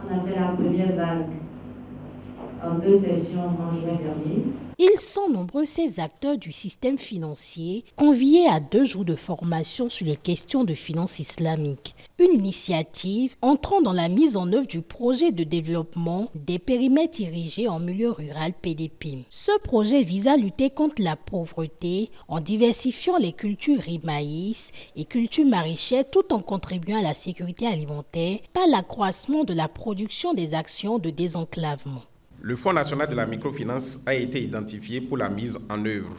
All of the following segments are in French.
On a fait la première vague en 2 sessions en juin dernier. Ils sont nombreux ces acteurs du système financier conviés à 2 jours de formation sur les questions de finances islamiques. Une initiative entrant dans la mise en œuvre du projet de développement des périmètres irrigués en milieu rural PDPIM. Ce projet vise à lutter contre la pauvreté en diversifiant les cultures riz-maïs et cultures maraîchères tout en contribuant à la sécurité alimentaire par l'accroissement de la production des actions de désenclavement. Le Fonds national de la microfinance a été identifié pour la mise en œuvre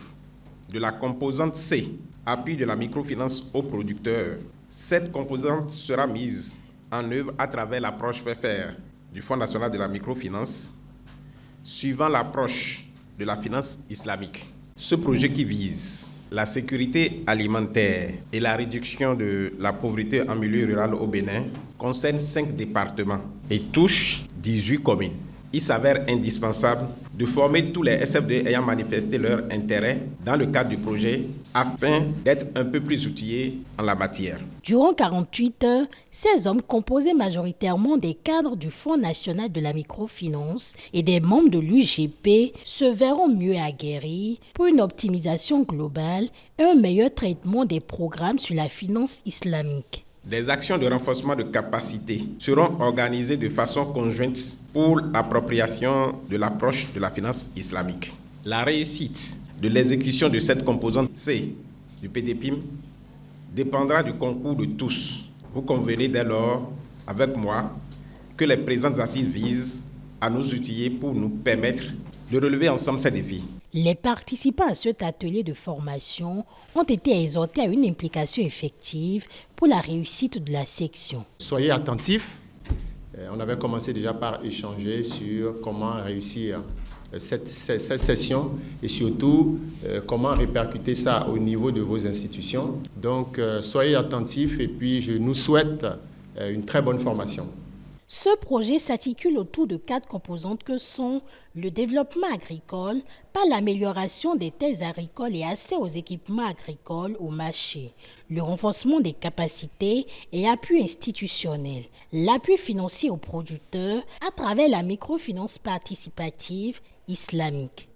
de la composante C, appui de la microfinance aux producteurs. Cette composante sera mise en œuvre à travers l'approche FFR du Fonds national de la microfinance, suivant l'approche de la finance islamique. Ce projet qui vise la sécurité alimentaire et la réduction de la pauvreté en milieu rural au Bénin concerne 5 départements et touche 18 communes. Il s'avère indispensable de former tous les SFD ayant manifesté leur intérêt dans le cadre du projet afin d'être un peu plus outillés en la matière. Durant 48 heures, ces hommes composaient majoritairement des cadres du Fonds national de la microfinance et des membres de l'UGP se verront mieux aguerris pour une optimisation globale et un meilleur traitement des programmes sur la finance islamique. Des actions de renforcement de capacité seront organisées de façon conjointe pour l'appropriation de l'approche de la finance islamique. La réussite de l'exécution de cette composante C du PDPIM dépendra du concours de tous. Vous convenez dès lors avec moi que les présentes assises visent à nous outiller pour nous permettre de relever ensemble ces défis. Les participants à cet atelier de formation ont été exhortés à une implication effective pour la réussite de la section. Soyez attentifs. On avait commencé déjà par échanger sur comment réussir cette session et surtout comment répercuter ça au niveau de vos institutions. Donc soyez attentifs et puis je nous souhaite une très bonne formation. Ce projet s'articule autour de 4 composantes que sont le développement agricole par l'amélioration des terres agricoles et accès aux équipements agricoles au marché, le renforcement des capacités et appui institutionnel, l'appui financier aux producteurs à travers la microfinance participative islamique.